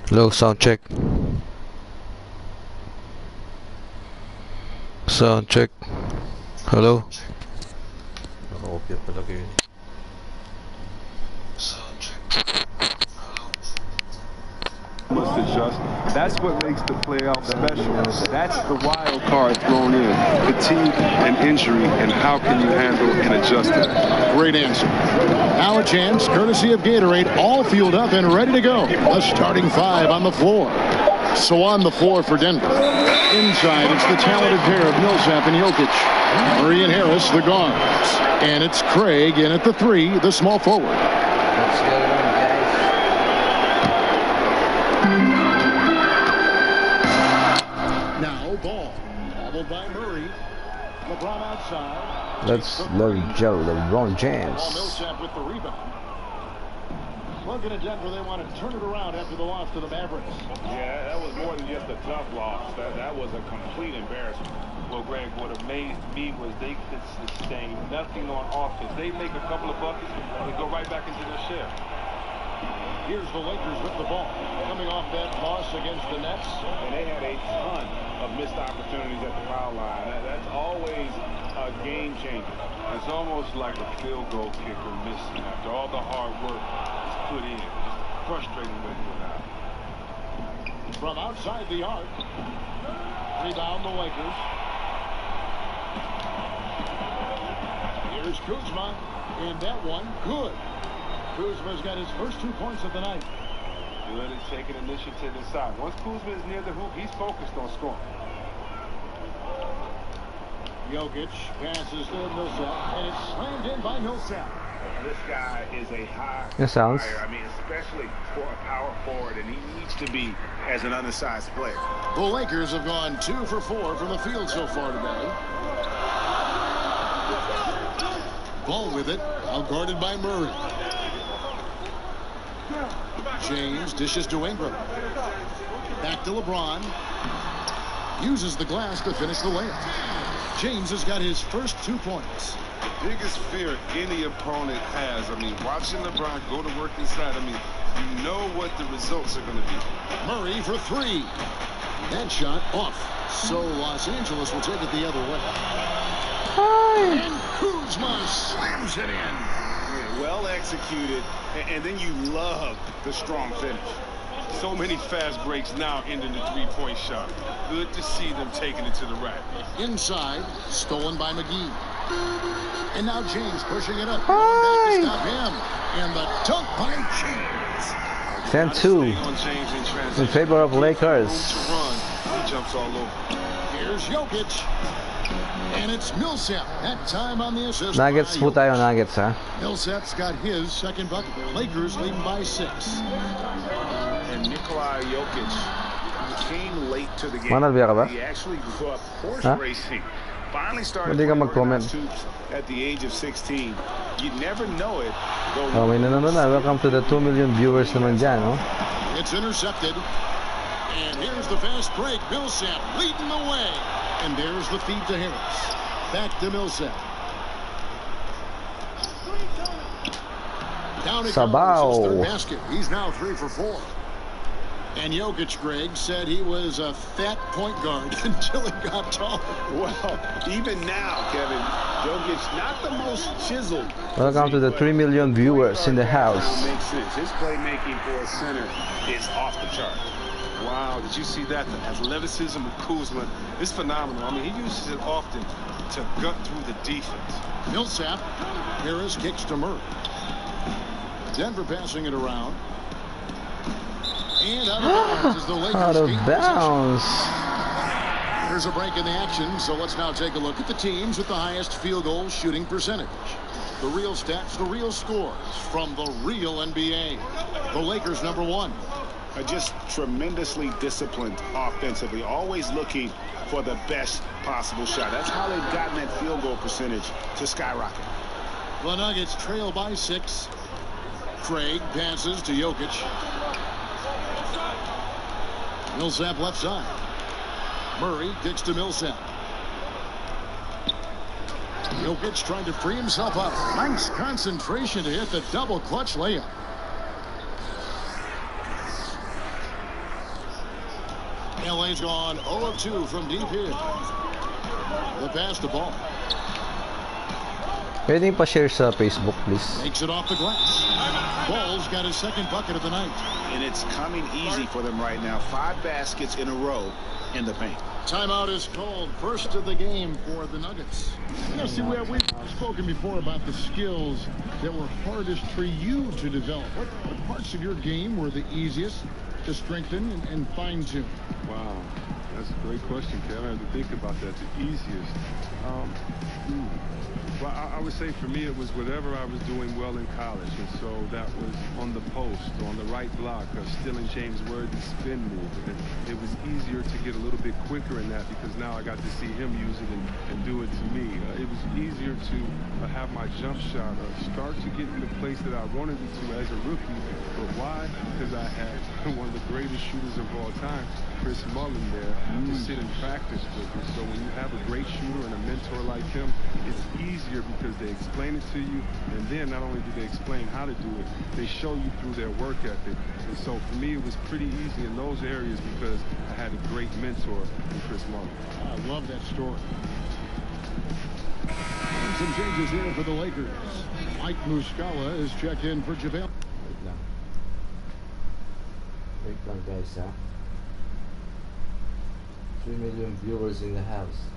Hello, sound check. Sound check. Hello. Naka-off talaga yun. Must adjust. That's what makes the playoff special. That's the wild card thrown in. Fatigue and injury, and how can you handle and adjust to that? Great answer. Now a chance, courtesy of Gatorade, all fueled up and ready to go. The starting five on the floor. So on the floor for Denver. Inside, it's the talented pair of Millsap and Jokic. Murray and Harris, the guards. And it's Craig in at the three, the small forward. Let's get it on, guys. Now ball. Followed by Murray. LeBron outside. Let's let Joe, LeBron James. Millsap with the rebound. Looking at Denver, they want to turn it around after the loss to the Mavericks. Yeah, that was more than just a tough loss. That was a complete embarrassment. Well, Greg, what amazed me was they could sustain nothing on offense. They make a couple of buckets and go right back into their shell. Here's the Lakers with the ball. Coming off that loss against the Nets. And they had a ton of missed opportunities at the foul line. That's always a game changer. It's almost like a field goal kicker missing after all the hard work is put in. It's frustrating when you're out. From outside the arc. Rebound the Lakers. Here's Kuzma. And that one, good. Kuzma's got his first 2 points of the night. Good at taking initiative inside. Once Kuzma is near the hoop, he's focused on scoring. Jokic passes to Millsap, and it's slammed in by Millsap. This guy is a high It sounds. player. I mean, especially for a power forward, and he needs to be as an undersized player. The Lakers have gone 2 for 4 from the field so far today. Ball with it, out guarded by Murray. James dishes to Ingram. Back to LeBron. Uses the glass to finish the layup. James has got his first 2 points. Biggest fear any opponent has. I mean, watching LeBron go to work inside, I mean, you know what the results are going to be. Murray for 3. That shot off. So Los Angeles will take it the other way. And Kuzma slams it in. Well executed, and then you love the strong finish. So many fast breaks now ending the three-point shot. Good to see them taking it to the rack. Inside, stolen by McGee. And now James pushing it up. Back to stop him. And the dunk by James. 10-2 in favor of Lakers. He jumps all over. Here's Jokic. And it's Millsap. That time on the assist. Nuggets po tayo, Nuggets, ha? Millsap's got his second bucket. Lakers leading by 6. And Nikola Jokic came late to the game. Manalbiya ka ba? He actually grew up horse Huh? racing. Finally started Hindi ka playing mag-comment. organized hoops at the age of 16. You never know it. Oh, may nanonood na. Welcome to the 2 million viewers naman dyan, no? It's intercepted. And here's the fast break. Millsap leading the way. And there's the feed to Harris. Back to Millsap. Down it Sabaw. goes. His third basket. He's now 3 for 4. And Jokic, Greg, said he was a fat point guard until he got tall. Well, even now, Kevin, Jokic not the most chiseled. Welcome to the 3 million viewers in the house. Makes sense. His playmaking for a center is off the chart. Wow, did you see that? The athleticism of Kuzma is phenomenal. I mean, he uses it often to gut through the defense. Millsap. Harris kicks to Murray. Denver passing it around. And out of bounds as the Lakers Out of gain bounds. possession. There's a break in the action, so let's now take a look at the teams with the highest field goal shooting percentage. The real stats, the real scores from the real NBA. The Lakers #1. Are just tremendously disciplined offensively, always looking for the best possible shot. That's how they've gotten that field goal percentage to skyrocket. The Nuggets trail by 6. Craig passes to Jokic. Millsap left side. Murray kicks to Millsap. Jokic trying to free himself up. Nice concentration to hit the double clutch layup. LA's gone 0 of 2 from deep here. The pass to Ball. Pwede yung pa-share sa Facebook, please. Makes it off the glass. Ball's got his second bucket of the night. And it's coming easy for them right now. 5 baskets in a row in the paint. Timeout is called. First of the game for the Nuggets. You know, see, we've spoken before about the skills that were hardest for you to develop. What parts of your game were the easiest to strengthen and fine-tune? Wow, that's a great question, Kevin. I have to think about that. The easiest. Well, I would say for me it was whatever I was doing well in college, and so that was on the post, on the right block, stealing James Worthy's spin move. And it was easier to get a little bit quicker in that because now I got to see him use it and do it to me. It was easier to have my jump shot start to get in the place that I wanted it to as a rookie. But why? Because I had one of the greatest shooters of all time, Chris Mullin, there to sit and practice with me. So when you have a great shooter and a mentor like him, it's easier because they explain it to you, and then not only do they explain how to do it, they show you through their work ethic. And so for me, it was pretty easy in those areas because I had a great mentor in Chris Mullin. I love that story. And some changes here for the Lakers. Mike Muscala is checked in for JaVale. Wait lang guys, ha? 3 million viewers in the house.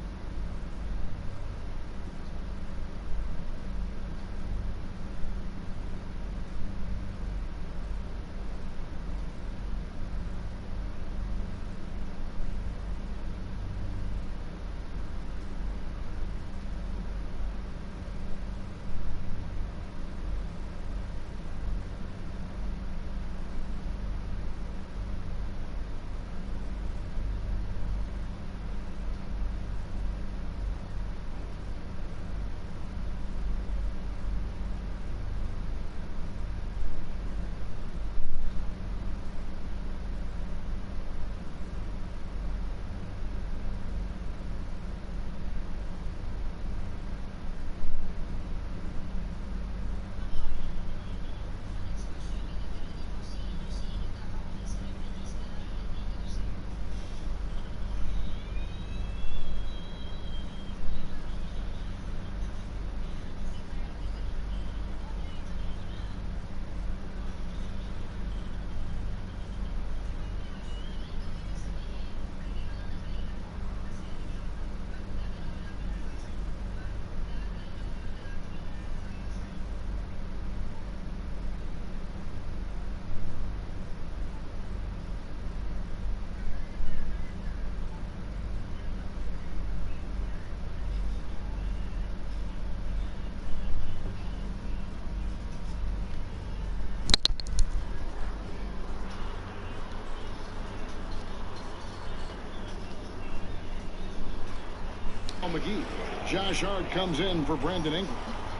McGee. Josh Hart comes in for Brandon Ingram.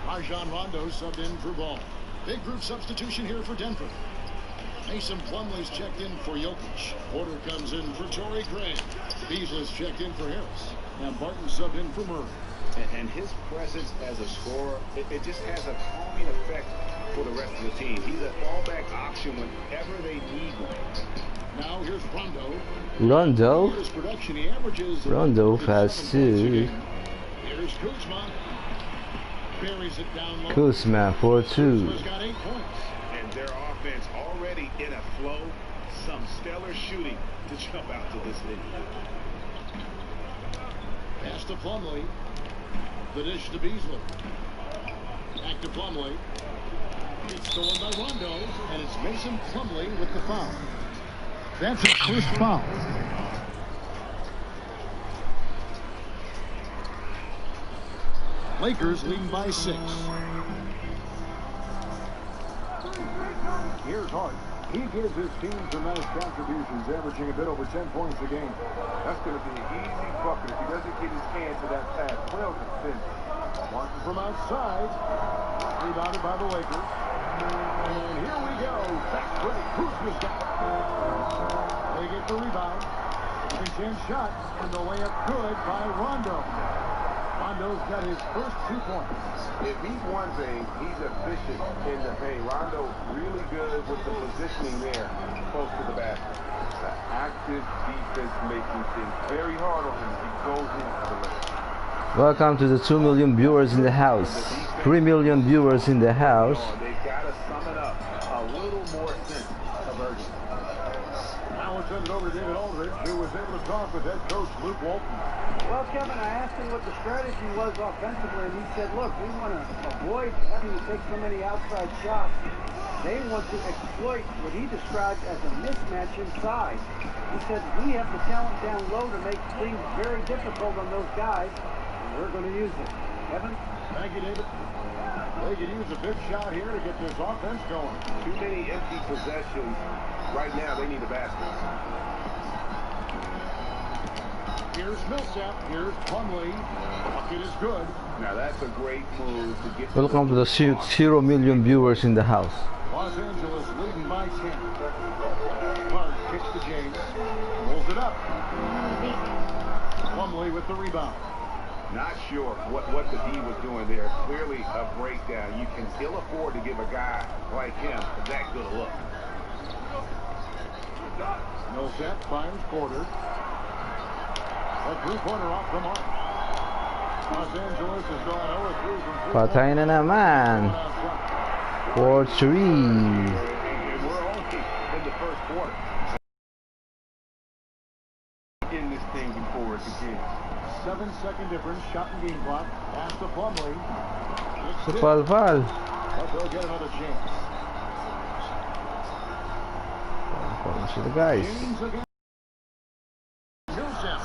Rajon Rondo subbed in for Ball. Big group substitution here for Denver. Mason Plumlee's checked in for Jokic. Porter comes in for Torrey Craig. Beasley's checked in for Harris. Now Barton subbed in for Murray. And his presence as a scorer, it just has a calming effect for the rest of the team. He's a fallback option whenever they need one. Now here's Rondo. Rondo? His production, he averages Rondo has 2. Here's Kuzma. Buries it down low. Kuzma for 2. Kuzma's got 8 points. And their offense already in a flow. Some stellar shooting to jump out to this lead. Pass to Plumlee. The dish to Beasley. Back to Plumlee. It's stolen by Rondo, and it's Mason Plumlee with the foul. That's his first foul. Lakers leading by 6. Here's Hart. He gives his team tremendous contributions, averaging a bit over 10 points a game. That's going to be an easy bucket if he doesn't get his hand to that pass. Well defended. Martin from outside. Rebounded by the Lakers. And here we go. Back for the Kuzma's got it. They get the rebound. Second chance shot. And the layup good by Rondo. Rondo's got his first 2 points. If he's one thing, he's efficient in the paint. Rondo really good with the positioning there, close to the basket. The active defense making things very hard on him. He goes into the lane. Welcome to the 2 million viewers in the house. 3 million viewers in the house. They've got to sum it up a little more sense of urgency. Now we'll send it over to David Aldridge, who was able to talk with head coach Luke Walton. Well, Kevin, I asked him what the strategy was offensively, and he said, look, we want to avoid having to take so many outside shots. They want to exploit what he described as a mismatch inside. He said, we have the talent down low to make things very difficult on those guys, and we're going to use it. Kevin? Thank you, David. They could use a big shot here to get this offense going. Too many empty possessions. Right now, they need a basket. Here's Millsap. Here's Plumlee. Bucket is good. Now, that's a great move to get. Welcome to the 0 million viewers in the house. Los Angeles leading by 10. Clark kicks to James. Rolls it up. Plumlee with the rebound. Not sure what the D was doing there. Clearly a breakdown. You can ill afford to give a guy like him that good a look. Millsap fires quarter. A three-pointer off the mark. Los Angeles has gone 0-3 from Patay na naman. 4-3. And we're only in the first quarter. In this thing before it begins. 7-second difference. Shot and game clock. Pass to Plumlee. Foul. But they'll get another chance. See the guys. James again. Millsap.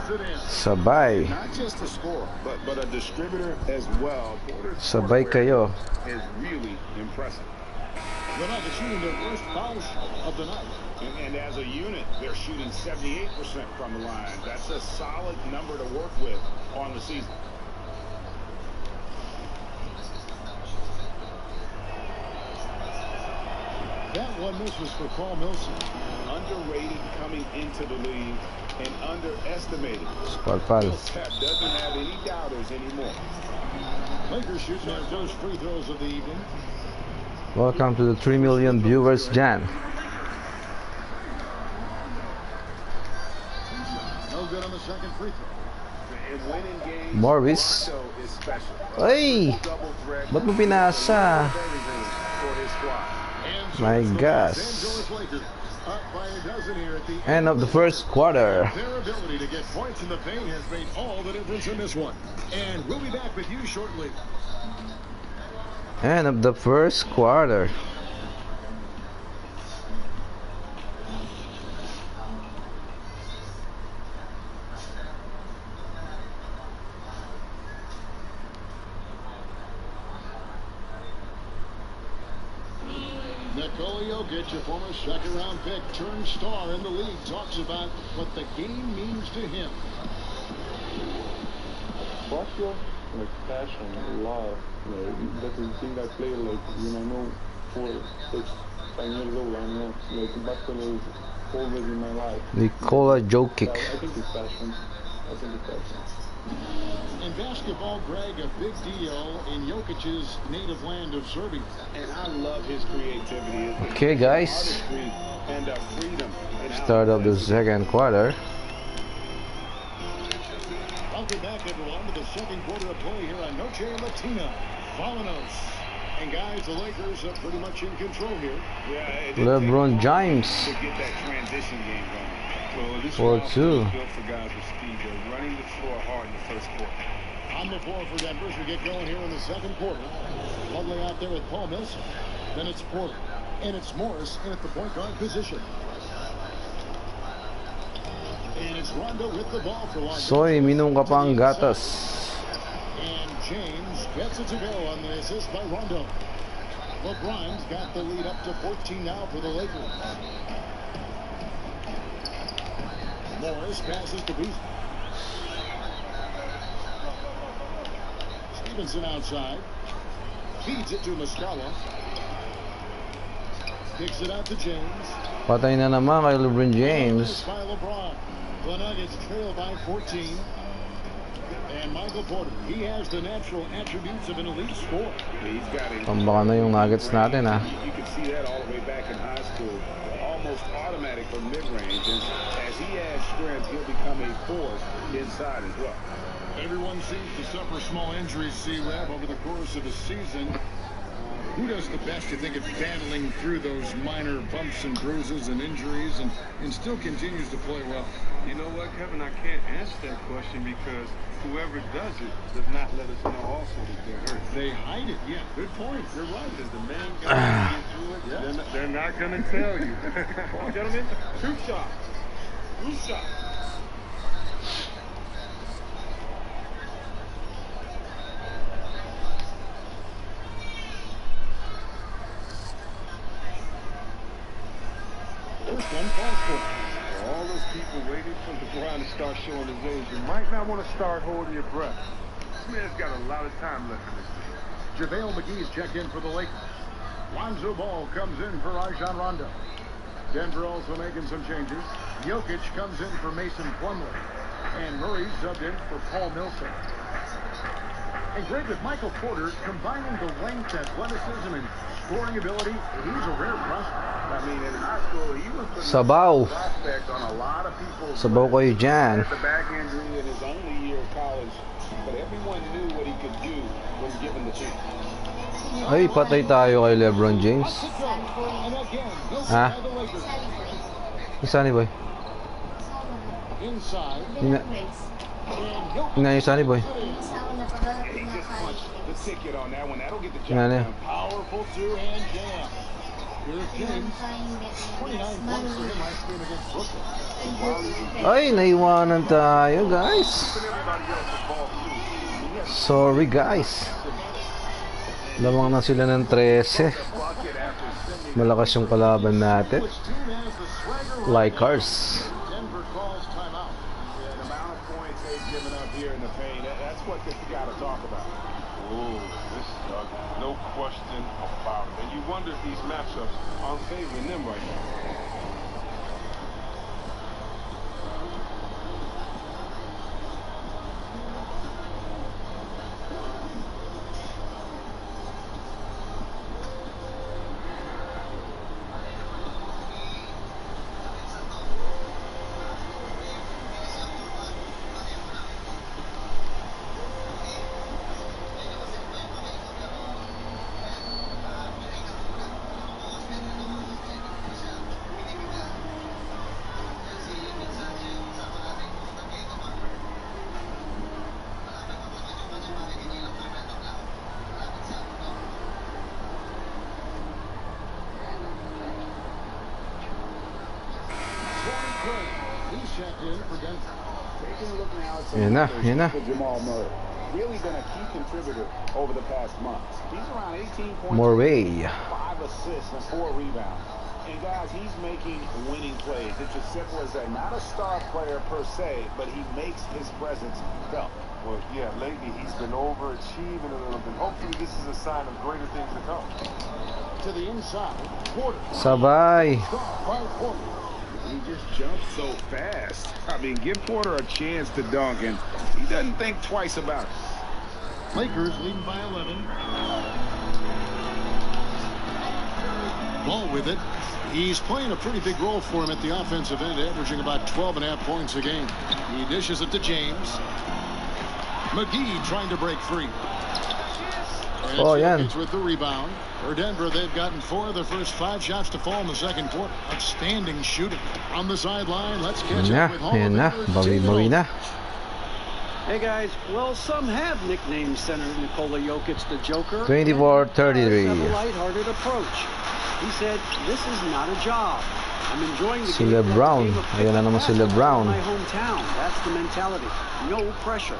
Sit in. Sabay. Not just a scorer, but a distributor as well. Sabay kayo. Is really impressive. The Nuggets shooting their first foul shot of the night. And as a unit, they're shooting 78% from the line. That's a solid number to work with on the season. That one misses for Paul Millsap. Underrated coming into the league and underestimated. Foul. Millsap doesn't have any doubters anymore. Lakers shooting their first free throws of the evening. Welcome to the 3 million viewers, Jan. No good on the second free throw. In winning games, Morris. Rondo is special. Ay! Double threat. Ba't mo pinasa? Everything for his squad. And so My it's the gosh. Los Angeles Lakers up by a dozen here at the End of the first quarter. Their ability to get points in the paint has made all the difference in this one. And we'll be back with you shortly. End of the first quarter. Nikola Jokic, a former second-round pick, turned star in the league, talks about what the game means to him. Passion, like passion, love, like that is the thing I play like when I know 4, 6, 5 years old. I know like basketball is always in my life. Nikola So Jokic. I think it's passion. In basketball, Greg, a big deal in Jokic's native land of Serbia. And I love his creativity. Okay, guys. Artistry and freedom. in how Start he of the plays. second quarter. Welcome back, everyone, to the second quarter of play here on Noche Latina. Vallanos. And guys, the Lakers are pretty much in control here. Yeah, it did LeBron take a while James. to get that transition game going. Well, this 4-2. offense is built for guys with speed. They're running the floor hard in the first quarter. On the floor for Denver as we get going here in the second quarter. Lovely out there with Paul Millsap. Then it's Porter. And it's Morris in at the point guard position. And it's Rondo with the ball for Los Soy, Angeles. minum ka pang gatas. And James gets it to go on the assist by Rondo. LeBron's got the lead up to 14 now for the Lakers. Morris passes to Beasley. Stevenson outside. Feeds it to Muscala. Kicks it out to James. Patay na naman kay LeBron James. By LeBron. The Nuggets trail by 14. And And Michael Porter, he has the natural attributes of an elite scorer. He's got it. Pambaka na yung Nuggets natin, ha. You can see that all the way back in high school. Almost automatic from mid-range. And as he adds strength, he'll become a force inside as well. Everyone seems to suffer small injuries, C-Web, over the course of a season. Who does the best, you think, at battling through those minor bumps and bruises and injuries and still continues to play well? You know what, Kevin? I can't answer that question because whoever does it does not let us know also that they're hurt. They hide it. Yeah, good point. You're right. Because the main guy get through it, they're not going to tell you. Come on, gentlemen. Two shots. Two shots. For all those people waiting for LeBron to start showing his age, you might not want to start holding your breath. This man's got a lot of time left in this game. JaVale McGee's checked in for the Lakers. Lonzo Ball comes in for Rajon Rondo. Denver also making some changes. Jokic comes in for Mason Plumlee. And Murray's subbed in for Paul Millsap. And Greg, with Michael Porter combining the length, athleticism, and scoring ability, he's a rare prospect. I mean, in high school, he was the Sabaw. prospect on a lot of people's Sabaw kayo dyan. the back injury in his only year of college, but everyone knew what he could do when given the chance. Ay, patay tayo kay LeBron James. Ha? Isa ni boy. Ina yung Sunny boy. He just punched the ticket on that one. That'll get the job Ina done. Powerful two-hand jam. Here's James. 29 points for him last game against Brooklyn. Ay, naiwanan tayo, guys. Sorry, guys. Lamang na sila ng 13. Malakas yung kalaban natin. Lakers. Denver calls timeout. Yeah, the amount of points they've given up here in the paint, that's what they've got to talk about. Oh, this no question about it. And you wonder if these matchups are favoring them right now. Yan na, yan na. Jamal Murray, really been a key contributor over the past months. He's around 18 points, Murray. 5 assists, and 4 rebounds. And guys, he's making winning plays. It's as simple as that. Not a star player per se, but he makes his presence felt. Well, yeah, lately he's been overachieving a little bit. Hopefully this is a sign of greater things to come. To the inside, Porter. Sabay. He just jumps so fast. I mean, give Porter a chance to dunk, and he doesn't think twice about it. Lakers leading by 11. Ball with it. He's playing a pretty big role for him at the offensive end, averaging about 12.5 points a game. He dishes it to James. McGee trying to break free. And Jokic with the rebound. For Denver, they've gotten 4 of their first 5 shots to fall in the second quarter. Outstanding shooting. On the sideline, let's catch up with Bawi na. Hey guys, well, some have nicknamed center Nikola Jokic the Joker. 24-33. Have a lighthearted approach. He said, "This is not a job. I'm enjoying the Si game. LeBron. Ayan na naman si LeBron. My hometown. That's the mentality. No pressure.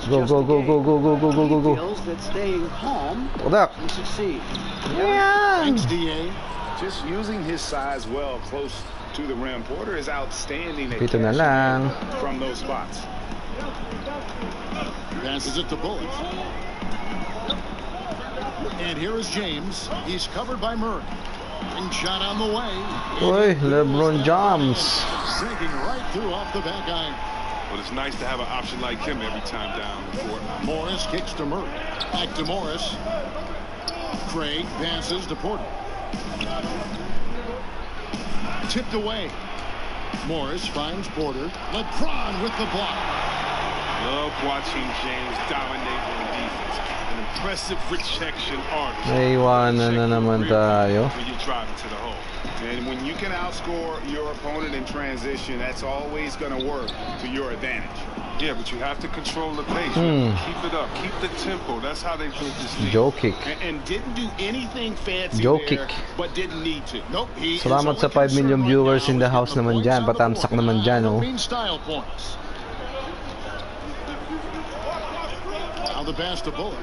Go, go, go, go, go, go, go, go, go, go. Feels that staying calm Kodak. will succeed." Thanks, DA. Just using his size well close to the rim. Porter is outstanding at Dito na lang. from those spots. Passes it to Bullock. And here is James. He's covered by Murray. And shot on the way. Oy, LeBron James. Sinking right through off the back iron. Well, it's nice to have an option like him every time down the court. Morris kicks to Murray. Back to Morris. Craig passes to Porter. Tipped away. Morris finds Porter. LeBron with the block. Love watching James dominate on defense. An impressive rejection artist. Naiwanan na naman tayo. When you drive it to the hole. And when you can outscore your opponent in transition, that's always going to work to your advantage. Yeah, but you have to control the pace. Keep it up. Keep the tempo. That's how they built this team. Joe kick. And didn't do anything fancy Joe there, kick. but didn't need to. Nope. Salamat sa 5 million viewers in the house naman dyan. Patamsak naman dyan, oh. Style points. Now the pass to Bullock.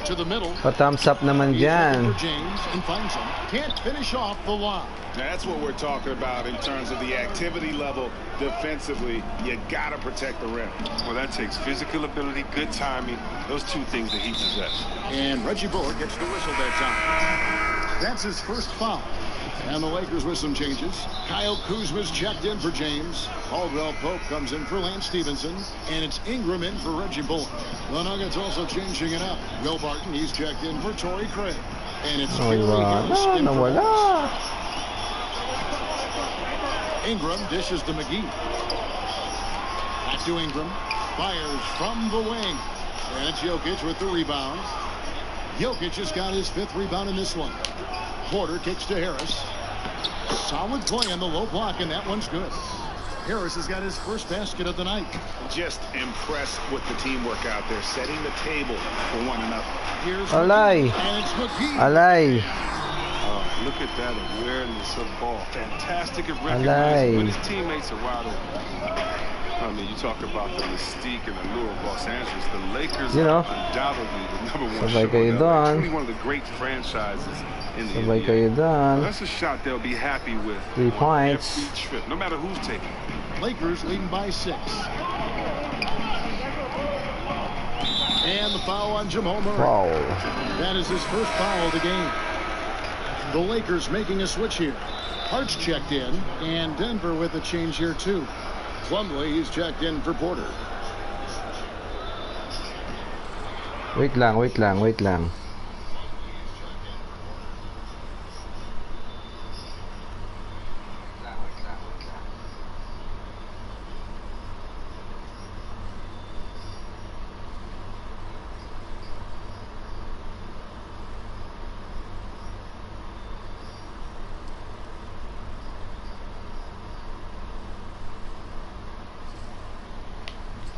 To the middle. Patams up naman dyan. James and finds him. Can't finish off the line. That's what we're talking about in terms of the activity level defensively. You got to protect the rim. Well, that takes physical ability, good timing, those two things that he possesses. And Reggie Bullock gets the whistle that time. That's his first foul. And the Lakers with some changes. Kyle Kuzma's checked in for James. Caldwell Pope comes in for Lance Stevenson. And it's Ingram in for Reggie Bullock. The Nuggets also changing it up. Will Barton, he's checked in for Torrey Craig. And it's Gary Harris in for Ingram dishes to McGee. Back to Ingram. Fires from the wing. And it's Jokic with the rebound. Jokic has got his 5th rebound in this one. Porter kicks to Harris. Solid play on the low block, and that one's good. Harris has got his first basket of the night. Just impressed with the teamwork out there, setting the table for one another. Here's Alay. and it's McGee. Alay. Look at that awareness of ball. Fantastic at recognizing when his teammates are wide open. I mean, you talk about the mystique and allure of Los Angeles. The Lakers are undoubtedly the #1 show. Truly one of the great franchises in the NBA. That's a shot they'll be happy with. 3 points. Every trip, no matter who's taking it. Lakers leading by 6. And the foul on Jamal Murray. Wow. That is his first foul of the game. The Lakers making a switch here. Hart's checked in, and Denver with a change here too. Plumlee, he's checked in for Porter. Wait lang.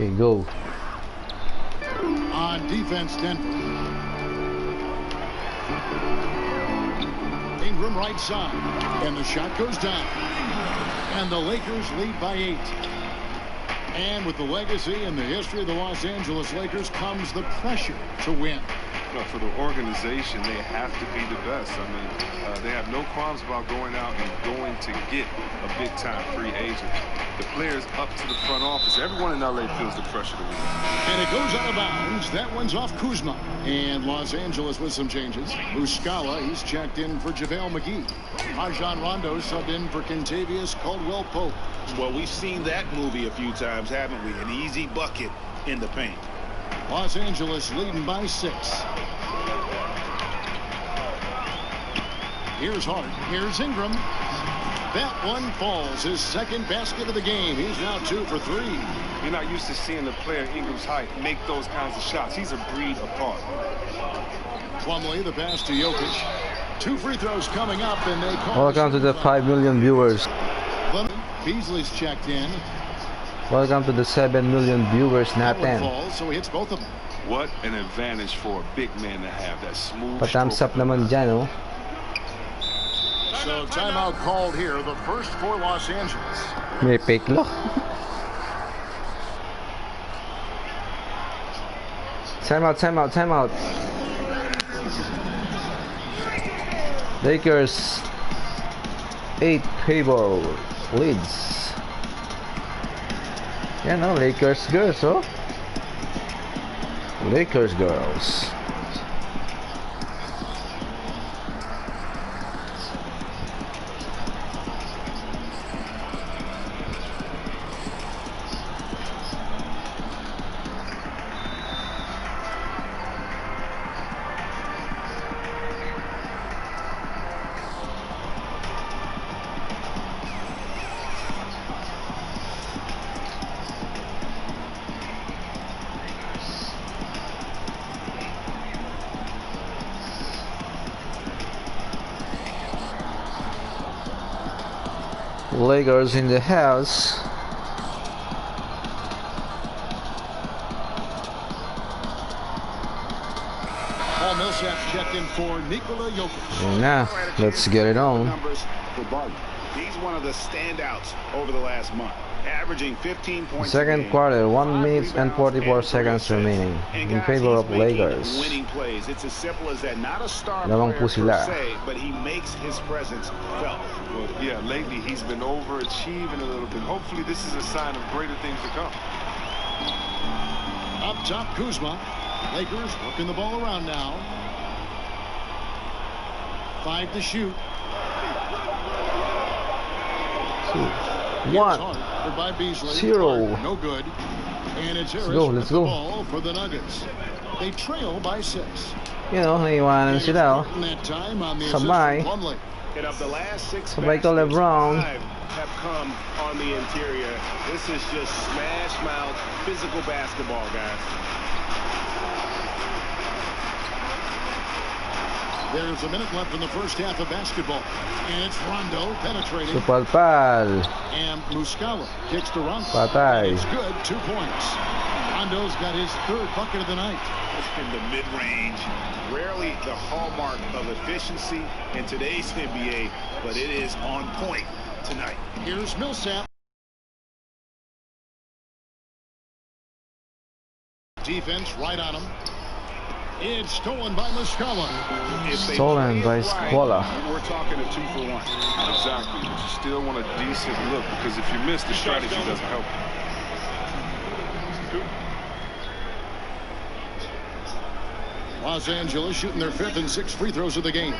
Okay, go. On defense, Denver. Ingram right side. And the shot goes down. And the Lakers lead by 8. And with the legacy and the history of the Los Angeles Lakers comes the pressure to win. Well, for the organization, they have to be the best. I mean, they have no qualms about going out and going to get a big-time free agent. The players up to the front office, everyone in LA feels the pressure to win. And it goes out of bounds. That one's off Kuzma. And Los Angeles with some changes. Muscala, he's checked in for JaVale McGee. Rajon Rondo subbed in for Kentavious Caldwell Pope. Well, we've seen that movie a few times, haven't we? An easy bucket in the paint. Los Angeles leading by 6. Here's Hart. Here's Ingram. That one falls. His second basket of the game. He's now 2 for 3. You're not used to seeing the player Ingram's height make those kinds of shots. He's a breed apart. Plumlee, the pass to Jokic. 2 free throws coming up, and they call. Welcome to the 5 million viewers. Beasley's checked in. Welcome to the 7 million viewers natin. Falls, so he hits both of them. What an advantage for a big man to have that smooth. Patams up naman dyan, oh. So timeout called here, the first for Los Angeles. May peklo. Timeout. Lakers 8 favor leads. Yan, oh, Lakers girls, oh. Lakers girls. Lakers in the house. Paul Millsap's checked in for Nikola Jokic. And now, let's get it on. He's one of the standouts over the last month, averaging 15 points. Second quarter, 1 minute and 44 seconds remaining in favor of Lakers. Winning plays. It's as simple as that. Not a star Lamang player po sila. per se, but he makes his presence felt. Well, yeah, lately he's been overachieving a little bit. Hopefully this is a sign of greater things to come. Up top, Kuzma. Lakers working the ball around now. 5 to shoot. 1 by Beasley. 0. No good. And it's Harris Let's go. with the ball for the Nuggets. They trail by 6. You know, naiwanan sila. That time on the Sabay. And of the last 6 Sabay ko LeBron. have come on the interior. This is just smash mouth physical basketball, guys. There's a minute left in the first half of basketball. And it's Rondo penetrating. Supalpal. And Muscala kicks to Rondo. Patay. It's good. 2 points. Rondo's got his 3rd bucket of the night. In the mid-range, rarely the hallmark of efficiency in today's NBA, but it is on point tonight. Here's Millsap. Defense right on him. It's stolen by Muscala. Stolen by Squala. We're talking a 2-for-1. Exactly, but you still want a decent look, because if you miss, the strategy doesn't help. Los Angeles shooting their 5th and 6th free throws of the game.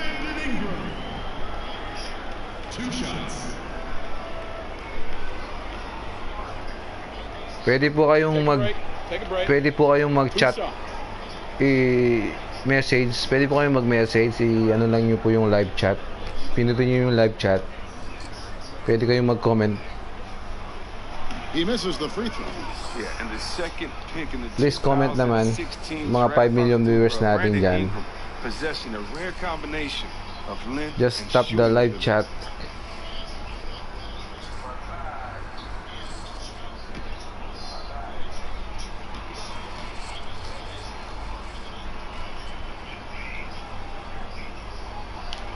2 shots. Pwede po kayong mag-chat i-message. Pwede po kayong mag-message. Ano lang nyo po yung live chat. Pinutin nyo yung live chat. Pwede kayong mag-comment. He misses the free throw. Yeah, and the second pick in the Please comment naman. Mga 5 million viewers natin dyan. Possession, a rare combination of length. Just tap the live chat.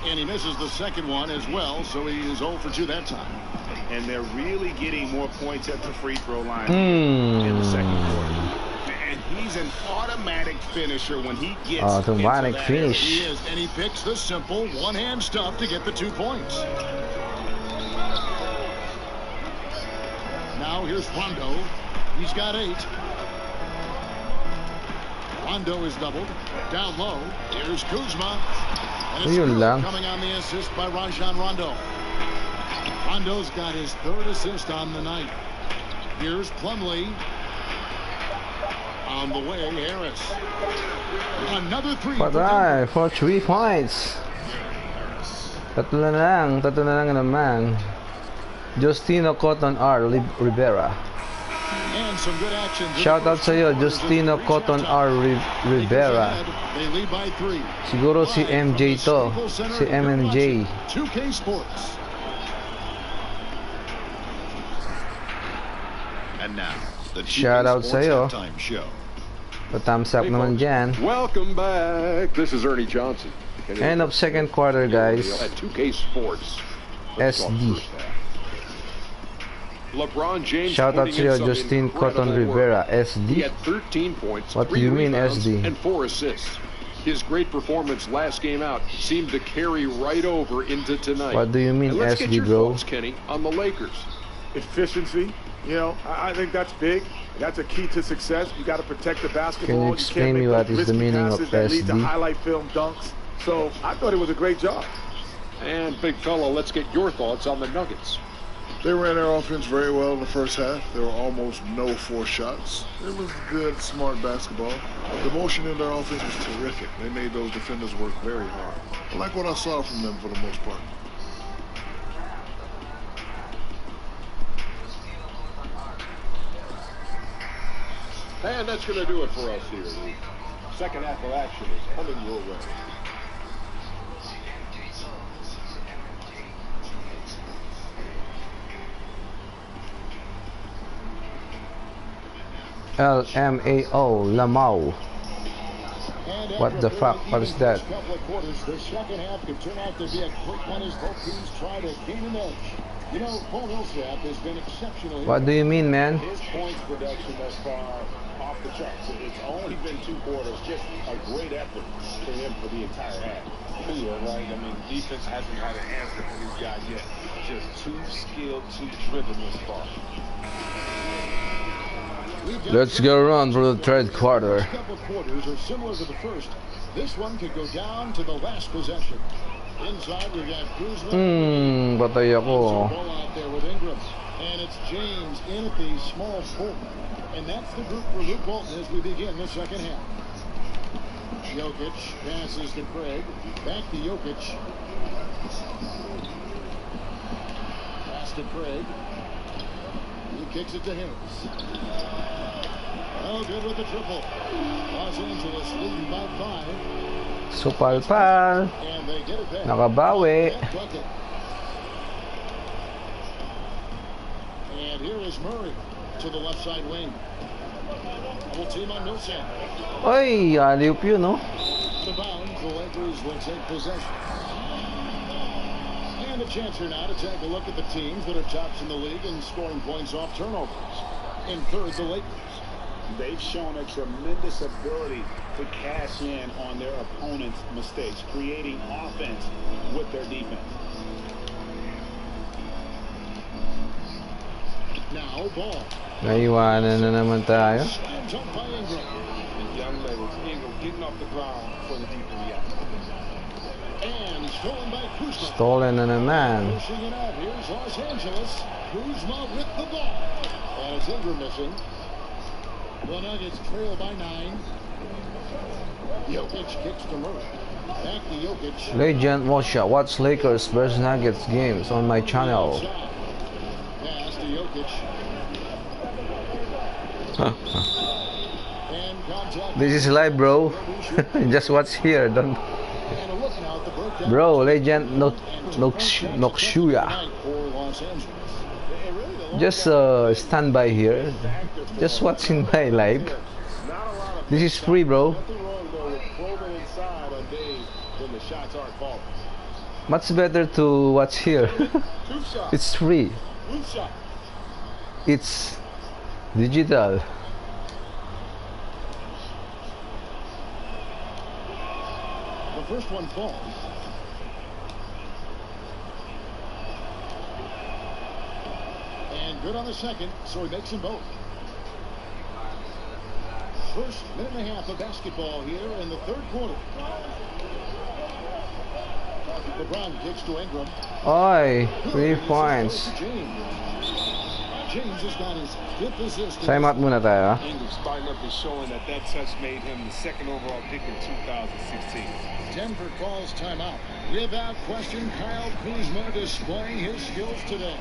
And he misses the second one as well, so he is 0 for 2 that time. And they're really getting more points at the free throw line in the second quarter. And he's an automatic finisher when he gets automatic finish. He is, and he picks the simple one-hand stuff to get the 2 points. Now here's Rondo. He's got 8. Rondo is doubled. Down low. Here's Kuzma. And it's coming on the assist by Rajon Rondo. Rondo's got his 3rd assist on the night. Here's Plumlee. On the way, Harris. Another 3. Patay for 3 points. Tatlo na lang naman. Justino Cotton R. Rivera. And some good action. Shout out sa iyo, Justino Cotton R. Rivera. They lead by 3. Siguro si MJ to. Si MNJ. 2K Sports. And now, the shout out sa iyo. Pa-thumbs up naman dyan. Welcome back. This is Ernie Johnson. End of second quarter, guys. At 2K Sports. SD. LeBron James. Shout out to you, Justin Cotton Rivera, SD. He had 13 points. What do you mean SD? And 4 assists. His great performance last game out seemed to carry right over into tonight. What do you mean let's SD, get your bro? thoughts, Kenny, on the Lakers. Efficiency. You know, I think that's big. That's a key to success. You got to protect the basketball. Can you explain me what is the meaning of that lead to SD? highlight film dunks. So I thought it was a great job. And big fella, let's get your thoughts on the Nuggets. They ran their offense very well in the first half. There were almost no 4 shots. It was good, smart basketball. The motion in their offense was terrific. They made those defenders work very hard. I like what I saw from them for the most part. And that's going to do it for us here. The second half of action is coming your way. LMAO, Lamau. What the fuck? What is that? Couple of quarters, the second half could turn out to be a quick one as both teams try to gain an edge. You know, Paul Millsap has been exceptional. What do you mean, man? His points production thus far off the charts. It's only been 2 quarters. Just a great effort for him for the entire half. Yeah, right. I mean, defense hasn't had an answer for these guys yet. Just too skilled, too driven this far. Let's go around for the third quarter. A couple of quarters are similar to the first. This one could go down to the last possession. Inside we got Kuzma. Patay ako. Ball out there with Ingram. And it's James in at the small forward. And that's the group for Luke Walton as we begin the second half. Jokic passes to Craig. Back to Jokic. Pass to Craig. He kicks it to Harris. Oh, good with the triple. Los Angeles leading by 5. Supalpal. And they get it back. Nakabawi. And here is Murray to the left side wing. Double team on Millsap. Oy, aliup yun, no? To bounds, the Lakers will take possession. And a chance here now to take a look at the teams that are tops in the league in scoring points off turnovers. In third, the Lakers. They've shown a tremendous ability to cash in on their opponent's mistakes, creating offense with their defense. Now, ball. Naiwanan na naman tayo. Slams up by Ingram. And young ladies, Ingram getting off the ground for the deep react. And stolen by Kuzma. Stolen na naman. Pushing it out. Here's Los Angeles. Kuzma with the ball. And it's Ingram missing. The Nuggets trail by 9. Jokic kicks to Murray. Back to Jokic. Legend Mosha, watch Lakers vs Nuggets games on my channel. Pass to Jokic. And contact. This is live, bro. Just watch here. Don't. And a look now at the breakdown. Bro, Legend Nokshuya. For Los Angeles. Just stand by here. Just watching my live. This is free, bro. Much better to watch here. It's free. It's digital. The first one falls. And good on the second, so he makes them both. First minute and a half of basketball here in the third quarter. LeBron kicks to Ingram. Oi, 3 points. James has got his 5th assist. Time out muna tayo. Ingram spotting up and showing that touch made him the 2nd overall pick in 2016. Denver calls timeout. Without question, Kyle Kuzma displaying his skills today.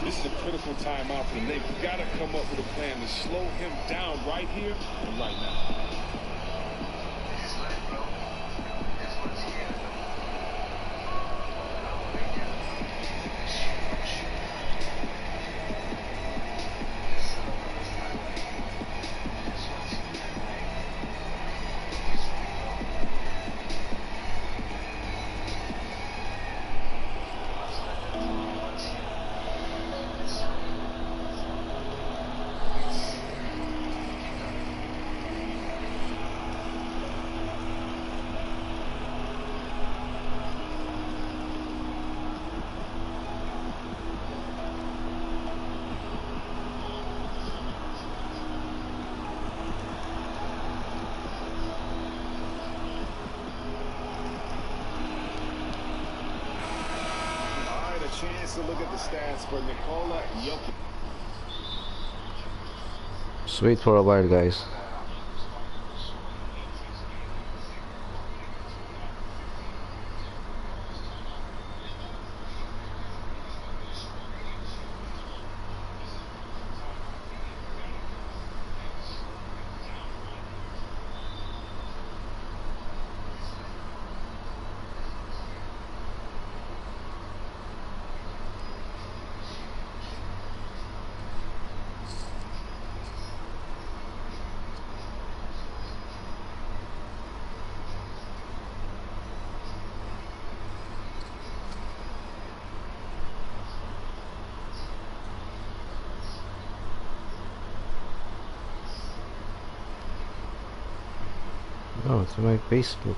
This is a critical timeout for them. They've got to come up with a plan to slow him down right here and right now. Chance to look at the stats for Nikola Jokic. Just wait for a while, guys. Oh, it's my Facebook.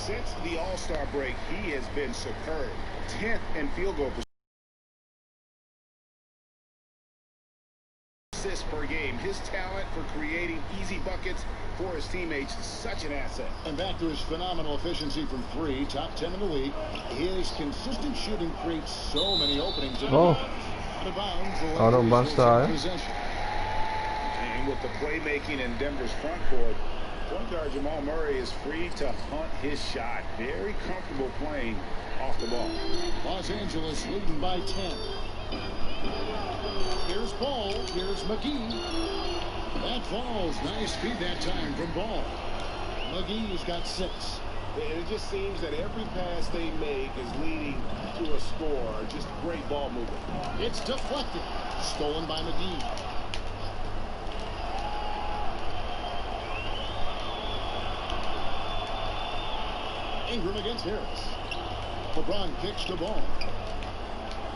Since the All-Star break, he has been superb. 10th in field goal assists per game. His talent for creating easy buckets for his teammates is such an asset. And back to his phenomenal efficiency from three, top 10 in the league. His consistent shooting creates so many openings. Oh. Out of bounds style. And with the playmaking in Denver's front court, point guard Jamal Murray is free to hunt his shot. Very comfortable playing off the ball. Los Angeles leading by 10. Here's Ball. Here's McGee. That falls. Nice feed that time from Ball. McGee's got 6. It just seems that every pass they make is leading to a score. Just great ball movement. It's deflected. Stolen by McGee. Ingram against Harris. LeBron kicks the ball.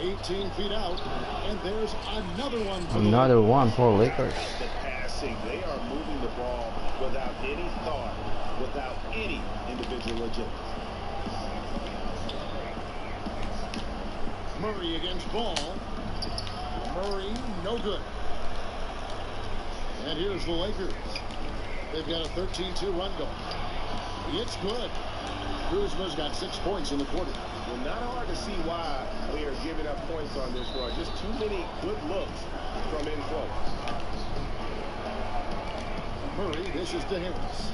18 feet out, and there's another one. Another one for Lakers. The passing, they are moving the ball without any thought, without any individual agenda. Murray against Ball. Murray, no good. And here's the Lakers. They've got a 13-2 run going. It's good. Kuzma's got 6 points in the quarter. Well, not hard to see why they are giving up points on this run. Just too many good looks from in close. Murray dishes to Harris.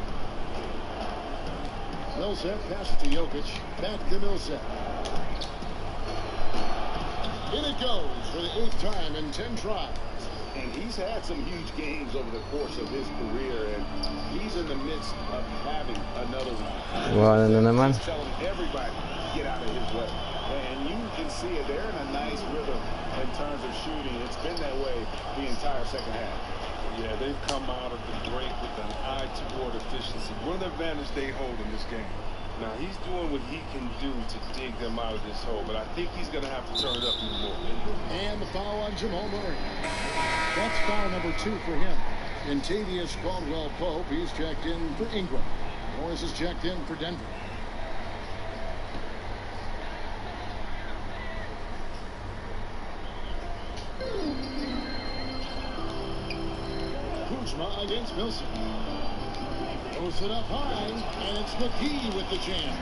Millsap passes to Jokic. Back to Millsap. In it goes for the 8th time in 10 tries. And he's had some huge games over the course of his career, and he's in the midst of having another one. Wala na naman. He's telling everybody to get out of his way. And you can see it. They're in a nice rhythm in terms of shooting. It's been that way the entire second half. Yeah, they've come out of the break with an eye toward efficiency. What an advantage they hold in this game. Now, he's doing what he can do to dig them out of this hole, but I think he's going to have to turn it up even more. And the foul on Jamal Murray. That's foul number 2 for him. And Tavius Caldwell-Pope, he's checked in for Ingram. Morris is checked in for Denver. Kuzma against Millsap. Throws it up high, and it's McGee with the jam.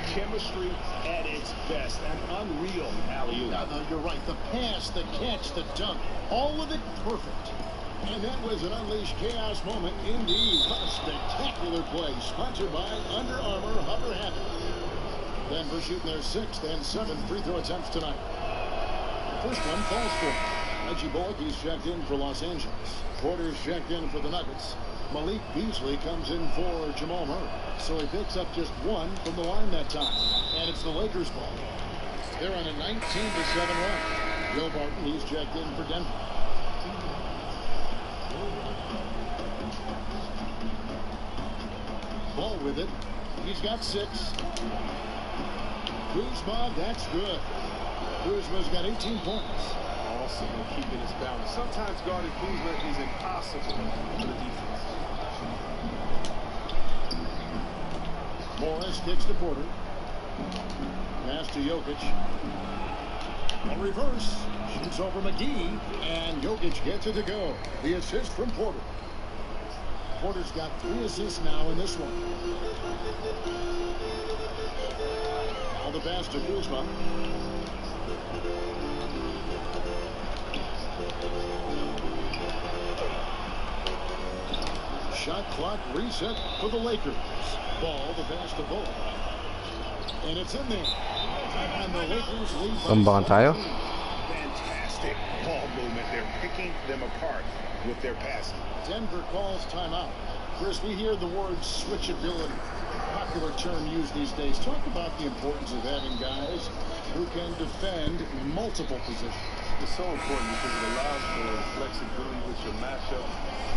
Chemistry at its best. An unreal alley-oop. No, you're right. The pass, the catch, the dunk, all of it perfect. And that was an unleashed chaos moment indeed. What a spectacular play, sponsored by Under Armour Hover Habit. Denver shooting their 6th and 7th free throw attempts tonight. The first one falls for Reggie Bullock. He's checked in for Los Angeles. Porter's checked in for the Nuggets. Malik Beasley comes in for Jamal Murray. So he picks up just 1 from the line that time. And it's the Lakers' ball. They're on a 19-7 run. Will Barton, he's checked in for Denver. Ball with it. He's got 6. Kuzma, that's good. Kuzma's got 18 points. Awesome in keeping his balance. Sometimes guarding Kuzma is impossible for the defense. Morris kicks to Porter. Pass to Jokic. A reverse. Shoots over McGee. And Jokic gets it to go. The assist from Porter. Porter's got 3 assists now in this one. All the pass to Kuzma. Shot clock reset for the Lakers. Ball, the pass to Bull. And it's in there. And the Lakers lead by Tambakan tayo. Fantastic ball movement. They're picking them apart with their passing. Denver calls timeout. Chris, we hear the word switchability, popular term used these days. Talk about the importance of having guys who can defend multiple positions. It's so important because it allows for flexibility with your matchup.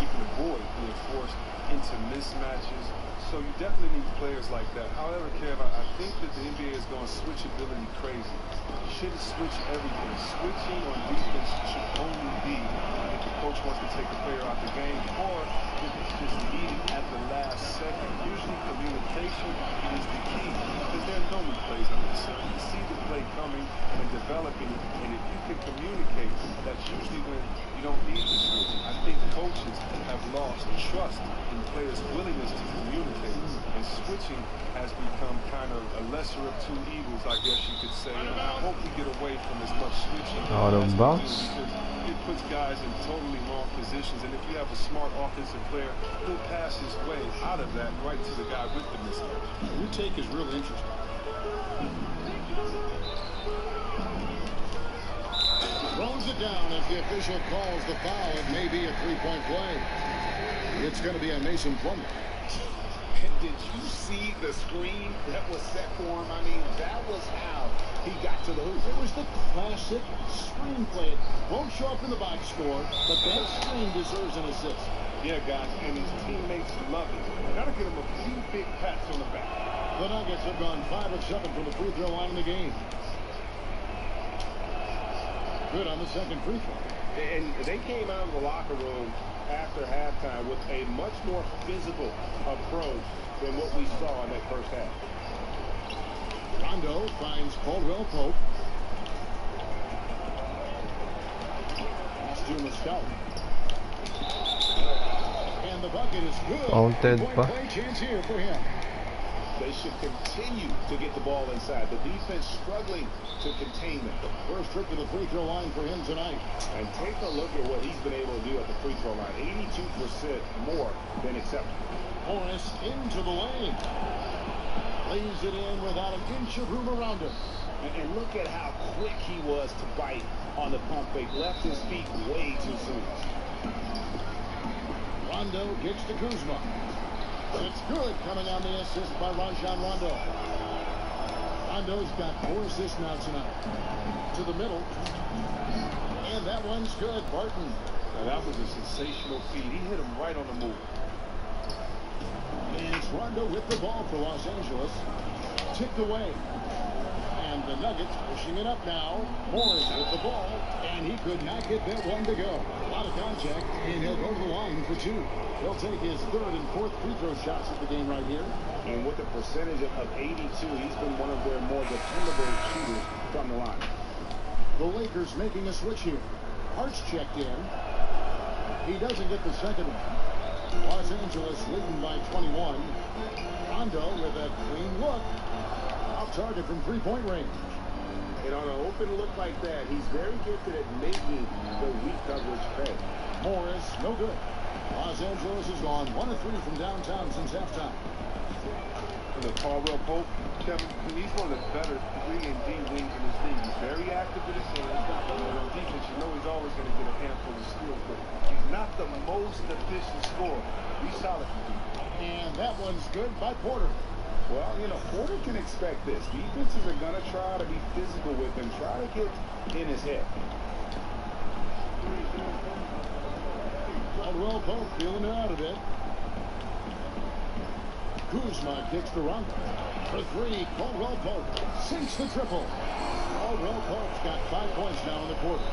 You can avoid being forced into mismatches. So you definitely need players like that. However, Kev, I think that the NBA is going switchability crazy. You shouldn't switch everything. Switching on defense should only be if the coach wants to take a player out the game or if it's just needed at the last second. Usually communication is the key because there are no replays on this. So you see the play coming and developing it, and if you can communicate, that's usually when you don't need to switch. I think coaches have lost trust in players' willingness to communicate. And switching has become kind of a lesser of two evils, I guess you could say. And I hope we get away from as much switching as we do because it puts guys in totally wrong positions. And if you have a smart offensive player, he'll pass his way out of that right to the guy with the mismatch. Your take is really interesting. Throws it down as the official calls the foul. It may be a three-point play. It's going to be a Mason Plumlee. And did you see the screen that was set for him? I mean, that was how he got to the hoop. It was the classic screen play. It won't show up in the box score, but that screen deserves an assist. Yeah, guys, and his teammates love it. Gotta get him a few big pats on the back. The Nuggets have gone 5 of 7 from the free throw line in the game. Good on the second free throw. And they came out of the locker room after halftime with a much more physical approach than what we saw in that first half. Rondo finds Caldwell Pope. Pass to Muscala. And the bucket is good. Counted pa. Play chance here for him. They should continue to get the ball inside. The defense struggling to contain them. First trip to the free throw line for him tonight. And take a look at what he's been able to do at the free throw line. 82% more than acceptable. Morris into the lane. Lays it in without an inch of room around him. And look at how quick he was to bite on the pump fake. Left his feet way too soon. Rondo gets to Kuzma. It's good, coming on the assist by Rajon Rondo. Rondo's got 4 assists now tonight. To the middle. And that one's good. Barton. Now that was a sensational feed. He hit him right on the move. And it's Rondo with the ball for Los Angeles. Tipped away. And the Nuggets pushing it up now. Morris with the ball. And he could not get that one to go. A lot of contact. And he'll go to the line for 2. He'll take his 3rd and 4th free throw shots at the game right here. And with a percentage of 82, he's been one of their more dependable shooters from the line. The Lakers making a switch here. Hart's checked in. He doesn't get the second one. Los Angeles leading by 21. Rondo with a clean look. Off target from three-point range. And on an open look like that, he's very gifted at making the weak coverage pay. Morris, no good. Los Angeles has gone 1 of 3 from downtown since halftime. And the Caldwell Pope, Kevin, he's one of the better 3 and D wings in this league. He's very active with his hands. On defense, you know he's always going to get a handful of steals, but he's not the most efficient scorer. He's solid for you. And that one's good by Porter. Well, you know, Porter can expect this. Defenses are going to try to be physical with him, try to get in his head. Caldwell Pope feeling it out a bit. Kuzma kicks the Rondo. For 3, Caldwell Pope sinks the triple. Caldwell Pope's got 5 points now in the quarter.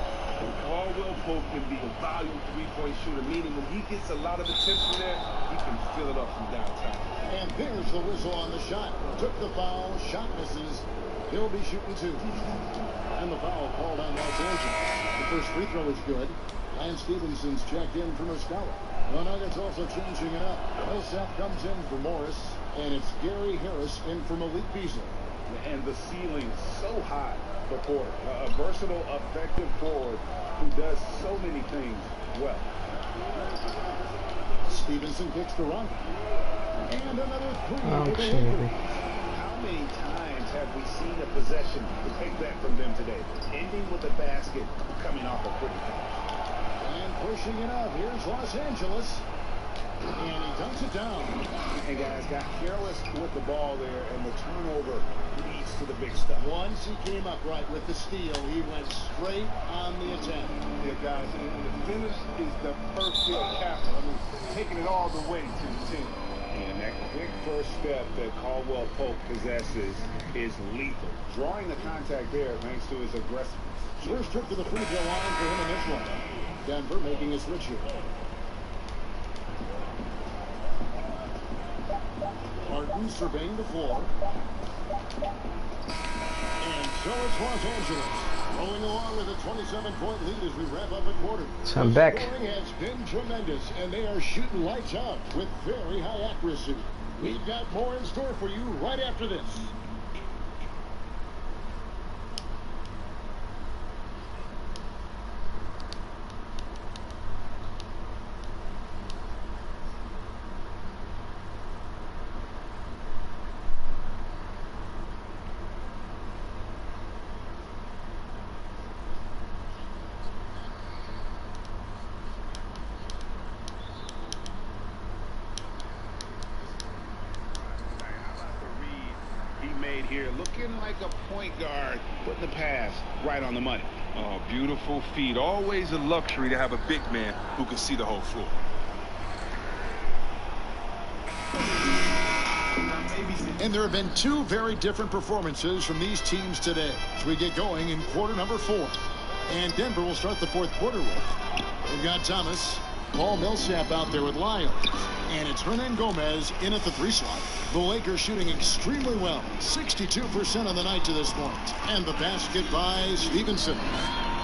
Caldwell Pope can be a volume 3-point shooter, meaning when he gets a lot of attention there, he can fill it up from downtown. And there's the whistle on the shot. Took the foul, shot misses. He'll be shooting 2. And the foul called on Los Angeles. The first free throw is good. Lance Stevenson's checked in for Muscala. The Nuggets also changing it up. Millsap comes in for Morris, and it's Gary Harris in for Malik Beasley. And the ceiling so high for Porter. A versatile, effective forward who does so many things well. Stevenson kicks the run. And another three. Oh, for the shit. Lakers. How many times have we seen a possession take that from them today? Ending with a basket coming off a pretty foul. And pushing it up. Here's Los Angeles. And he dunks it down. And guys got careless with the ball there, and the turnover leads to the big stuff. Once he came up right with the steal, he went straight on the attack. Yeah, guys, and the finish is the first field capital. I mean, taking it all the way to the team. And that quick first step that Caldwell Pope possesses is lethal. Drawing the contact there thanks to his aggressiveness. First trip to the free throw line for him in this one. Denver making a switch here. Harden surveying the floor. And so it's Los Angeles. Rolling along with a 27-point lead as we wrap up a quarter. So I'm back. The scoring has been tremendous, and they are shooting lights out with very high accuracy. We've got more in store for you right after this. Here looking like a point guard, putting the pass right on the money. Oh, beautiful feed. Always a luxury to have a big man who can see the whole floor. And there have been two very different performances from these teams today as we get going in quarter number 4. And Denver will start the fourth quarter with. We've got Thomas, Paul Millsap out there with Lyles. And it's Hernan Gomez in at the 3 slot. The Lakers shooting extremely well. 62% on the night to this point. And the basket by Stevenson.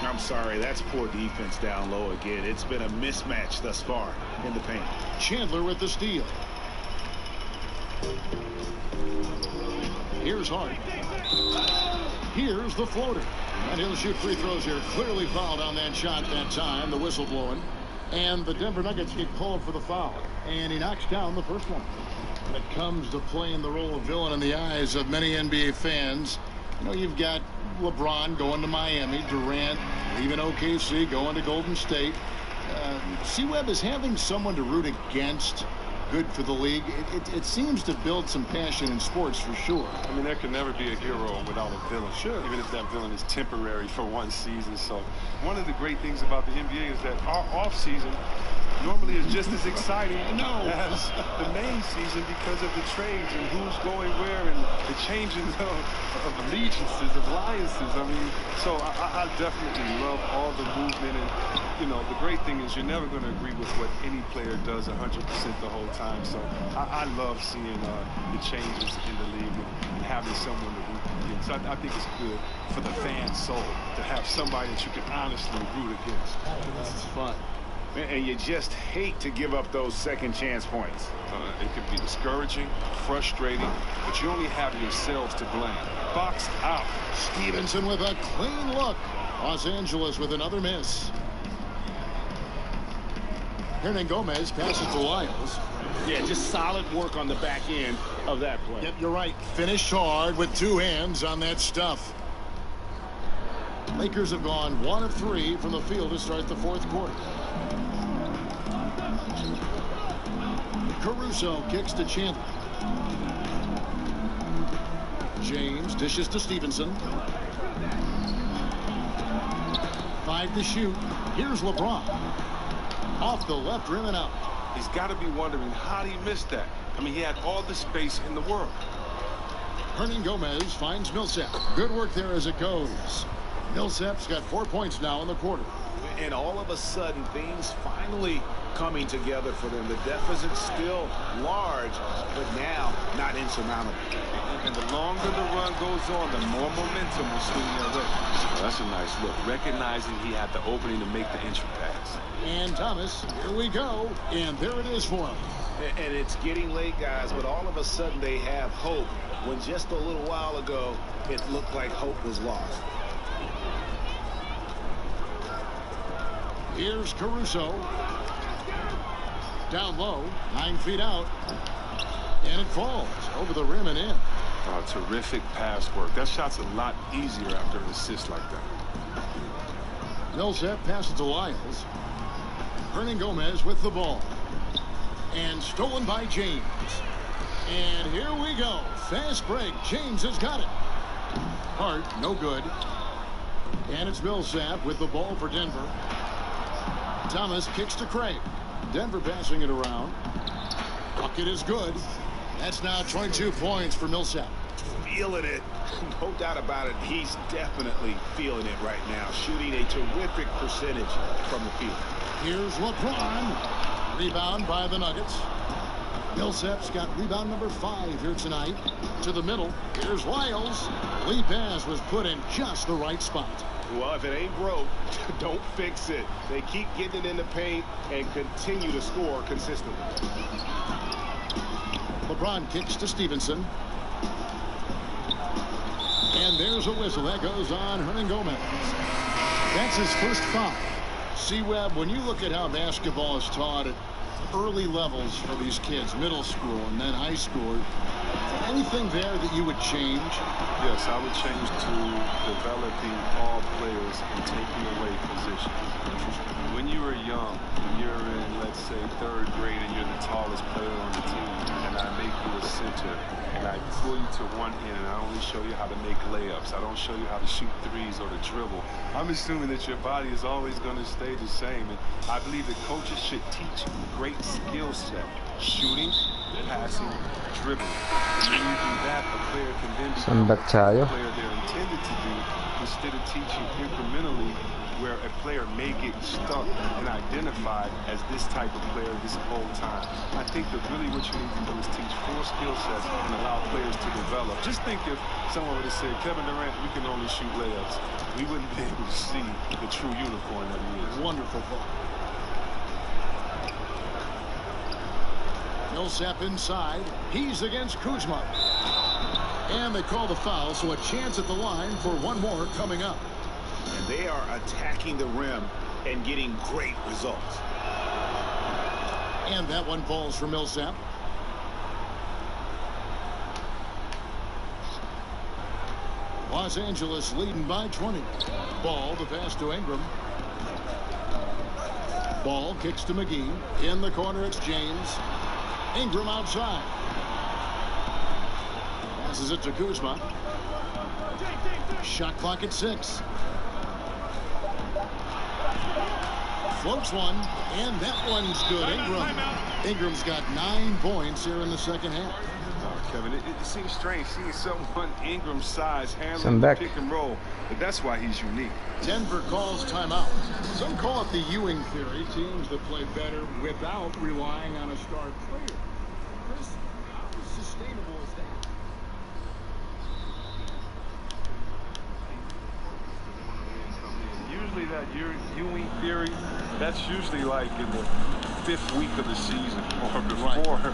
I'm sorry, that's poor defense down low again. It's been a mismatch thus far in the paint. Chandler with the steal. Here's Hart. Here's the floater. And he'll shoot free throws here. Clearly fouled on that shot that time. The whistle blowing. And the Denver Nuggets get called for the foul. And he knocks down the first one. When it comes to playing the role of villain in the eyes of many NBA fans, you know, you've got LeBron going to Miami, Durant leaving OKC, going to Golden State. C-Webb is having someone to root against good for the league. It seems to build some passion in sports for sure. I mean, there can never be a hero without a villain. Sure. Even if that villain is temporary for one season. So one of the great things about the NBA is that our off season normally is just as exciting as the main season because of the trades and who's going where and the changing of allegiances, of alliances. I mean, so I definitely love all the movement. And, you know, the great thing is you're never going to agree with what any player does 100% the whole time. So I love seeing the changes in the league and having someone to root against. So I think it's good for the fan soul to have somebody that you can honestly root against. This is fun. And you just hate to give up those second chance points. It can be discouraging, frustrating, but you only have yourselves to blame. Box out. Stevenson with a clean look. Los Angeles with another miss. Hernan Gomez passes to Lyles. Yeah, just solid work on the back end of that play. Yep, you're right. Finished hard with 2 hands on that stuff. Lakers have gone 1 of 3 from the field to start the fourth quarter. Caruso kicks to Chandler. James dishes to Stevenson. 5 to shoot. Here's LeBron. Off the left rim and out. He's got to be wondering how he missed that. I mean, he had all the space in the world. Hernan Gomez finds Millsap. Good work there as it goes. Millsap's got 4 points now in the quarter. And all of a sudden, things finally coming together for them. The deficit's still large, but now not insurmountable. And the longer the run goes on, the more momentum will swing their way. That's a nice look, recognizing he had the opening to make the entry pass. And Thomas, here we go. And there it is for him. And it's getting late, guys, but all of a sudden they have hope when just a little while ago it looked like hope was lost. Here's Caruso. Down low, 9 feet out. And it falls over the rim and in. Oh, terrific pass work. That shot's a lot easier after an assist like that. Millsap passes to Lyles. Hernan Gomez with the ball. And stolen by James. And here we go. Fast break. James has got it. Hart, no good. And it's Millsap with the ball for Denver. Thomas kicks to Craig. Denver passing it around. Bucket is good. That's now 22 points for Millsap. Feeling it. No doubt about it. He's definitely feeling it right now. Shooting a terrific percentage from the field. Here's LeBron. Rebound by the Nuggets. Millsap's got rebound number 5 here tonight. To the middle. Here's Lyles. Lead pass was put in just the right spot. Well, if it ain't broke, don't fix it. They keep getting it in the paint and continue to score consistently. LeBron kicks to Stevenson. And there's a whistle. That goes on Hernan Gomez. That's his first foul. C-Web, when you look at how basketball is taught at early levels for these kids, middle school and then high school, anything there that you would change? Yes, I would change to developing all players and taking away positions. When you were young, when you're in, let's say, 3rd grade and you're the tallest player on the team, and I make you a center, and I pull you to one end, and I only show you how to make layups. I don't show you how to shoot threes or to dribble. I'm assuming that your body is always going to stay the same, and I believe that coaches should teach you great skill set: shooting, passing, dribbling. And when you do that, a player can then become the player they're intended to do, instead of teaching incrementally, where a player may get stuck and identified as this type of player this whole time. I think that really what you need to do is teach 4 skill sets and allow players to develop. Just think if someone would have said, Kevin Durant, we can only shoot layups, we wouldn't be able to see the true unicorn that he is. Wonderful ball. Millsap inside. He's against Kuzma. And they call the foul, so a chance at the line for one more coming up. And they are attacking the rim and getting great results. And that one falls for Millsap. Los Angeles leading by 20. Ball, the pass to Ingram. Ball kicks to McGee. In the corner, it's James. Ingram outside. Passes it to Kuzma. Shot clock at 6. Floats one, and that one's good. Ingram's got 9 points here in the second half. Kevin, it seems strange seeing someone Ingram's size handling the pick and roll, but that's why he's unique. Denver calls timeout. Some call it the Ewing theory, teams that play better without relying on a star player. Chris, how sustainable is that? Usually that Ewing theory, that's usually like in the 5th week of the season or before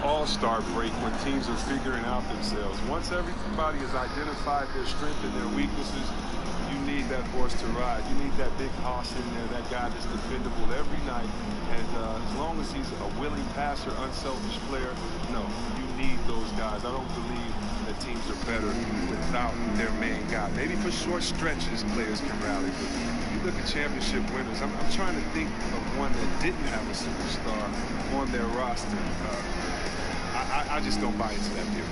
All-Star break, when teams are figuring out themselves. Once everybody has identified their strengths and their weaknesses, you need that horse to ride. You need that big hoss in there, that guy that's dependable every night. And as long as he's a willing passer, unselfish player, no, you need those guys. I don't believe that teams are better without their main guy. Maybe for short stretches, players can rally, but you look at championship winners. I'm trying to think of one that didn't have a superstar on their roster. I just don't buy into that theory.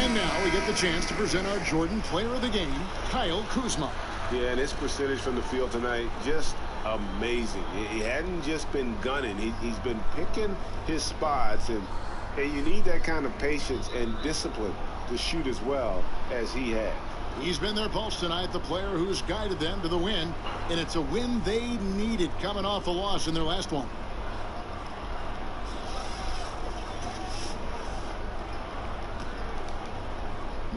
And now we get the chance to present our Jordan Player of the Game, Kyle Kuzma. Yeah, and his percentage from the field tonight, just amazing. He hadn't just been gunning. He's been picking his spots, and you need that kind of patience and discipline to shoot as well as he had. He's been their pulse tonight, the player who's guided them to the win, and it's a win they needed coming off a loss in their last one.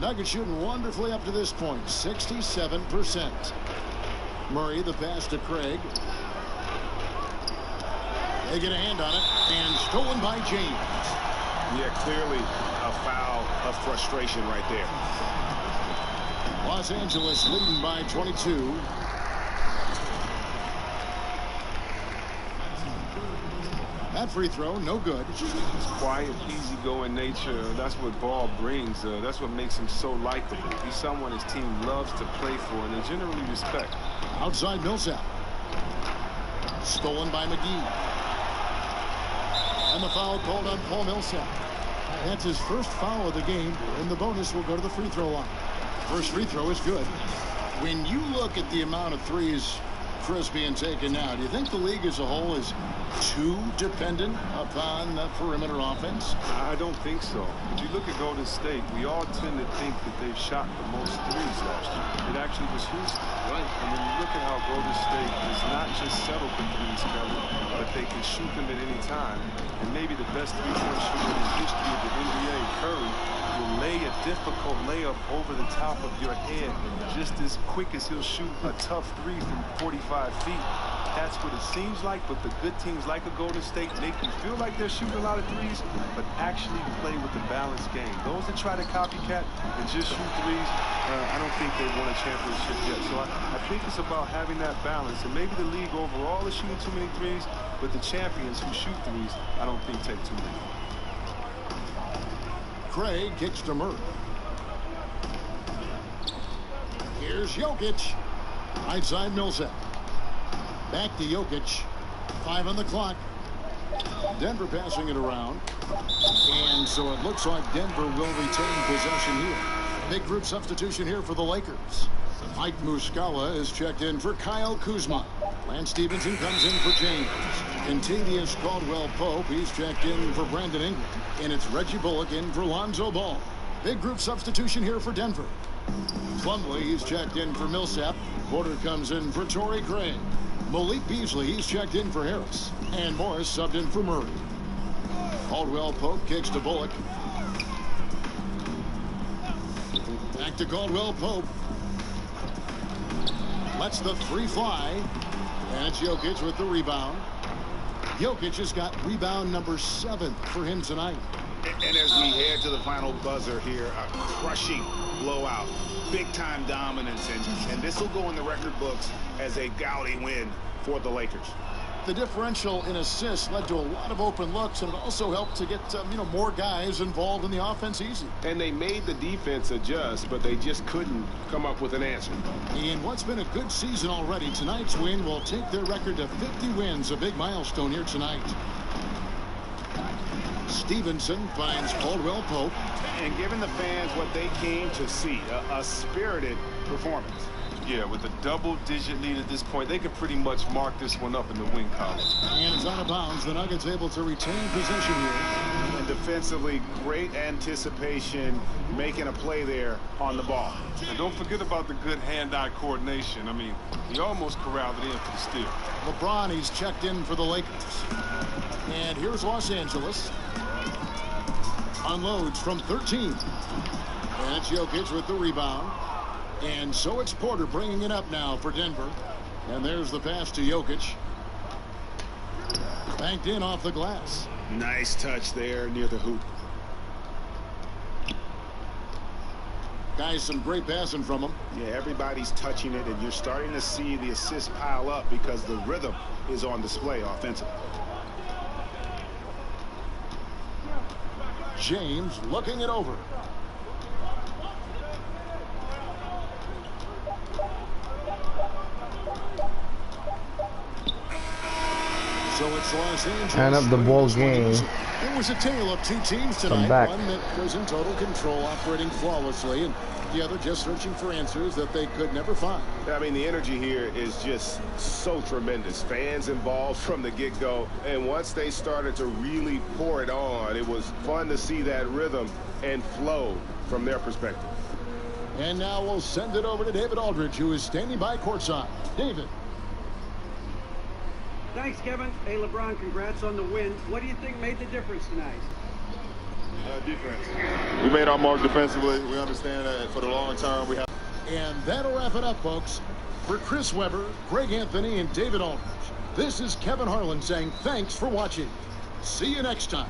Nuggets shooting wonderfully up to this point, 67%. Murray, the pass to Craig. They get a hand on it, and stolen by James. Yeah, clearly a foul of frustration right there. Los Angeles leading by 22. That free throw, no good. His quiet, easygoing nature, that's what Ball brings. That's what makes him so likable. He's someone his team loves to play for and they generally respect. Outside Millsap. Stolen by McGee. And the foul called on Paul Millsap. That's his first foul of the game, and the bonus will go to the free throw line. First free throw is good. When you look at the amount of threes Chris being taken now, do you think the league as a whole is too dependent upon the perimeter offense? I don't think so. If you look at Golden State, we all tend to think that they've shot the most threes last year. It actually was Houston. Right. And when you look at how Golden State is not just settled for threes, Kelly, but they can shoot them at any time. And maybe the best three-point shooter in the history of the NBA, Curry, will lay a difficult layup over the top of your head just as quick as he'll shoot a tough three from 45 feet. That's what it seems like, but the good teams like a Golden State make you feel like they're shooting a lot of threes, but actually play with a balanced game. Those that try to copycat and just shoot threes, I don't think they've won a championship yet. So I think it's about having that balance, and maybe the league overall is shooting too many threes, but the champions who shoot threes, I don't think take too many. Craig kicks to Murray. Here's Jokic. Right side Millsap. Back to Jokic. 5 on the clock. Denver passing it around. And so it looks like Denver will retain possession here. Big group substitution here for the Lakers. Mike Muscala is checked in for Kyle Kuzma. Lance Stevenson comes in for James. Contavious Caldwell-Pope, he's checked in for Brandon Ingram. And it's Reggie Bullock in for Lonzo Ball. Big group substitution here for Denver. Plumlee, he's checked in for Millsap. Porter comes in for Torrey Craig. Malik Beasley, he's checked in for Harris. And Morris subbed in for Murray. Caldwell-Pope kicks to Bullock. Back to Caldwell-Pope. Lets the three fly. And it's Jokic with the rebound. Jokic has got rebound number 7 for him tonight. And as we head to the final buzzer here, a crushing blowout, big-time dominance, and this will go in the record books as a gaudy win for the Lakers. The differential in assists led to a lot of open looks, and it also helped to get more guys involved in the offense easy. And they made the defense adjust, but they just couldn't come up with an answer. In what's been a good season already, tonight's win will take their record to 50 wins, a big milestone here tonight. Stevenson finds Caldwell-Pope. And giving the fans what they came to see, a spirited performance. Yeah, with a double-digit lead at this point, they could pretty much mark this one up in the win column. And it's out of bounds. The Nuggets able to retain possession here. And defensively, great anticipation, making a play there on the ball. And don't forget about the good hand-eye coordination. I mean, he almost corralled it in for the steal. LeBron, he's checked in for the Lakers. And here's Los Angeles. Unloads from 13. And it's Jokic with the rebound. And so it's Porter bringing it up now for Denver. And there's the pass to Jokic. Banked in off the glass. Nice touch there near the hoop. Guys, some great passing from him. Yeah, everybody's touching it, and you're starting to see the assists pile up because the rhythm is on display offensively. James looking it over. So it's Los Angeles. And up the ball game. It was a tale of two teams tonight. One that was in total control, operating flawlessly, and the other just searching for answers that they could never find. I mean, the energy here is just so tremendous. Fans involved from the get-go, and once they started to really pour it on, it was fun to see that rhythm and flow from their perspective. And now we'll send it over to David Aldridge, who is standing by courtside. David. Thanks, Kevin. Hey, LeBron, congrats on the win. What do you think made the difference tonight? Defense. We made our mark defensively. We understand that for the long term we have. And that'll wrap it up, folks. For Chris Webber, Greg Anthony, and David Aldridge, this is Kevin Harlan saying thanks for watching. See you next time.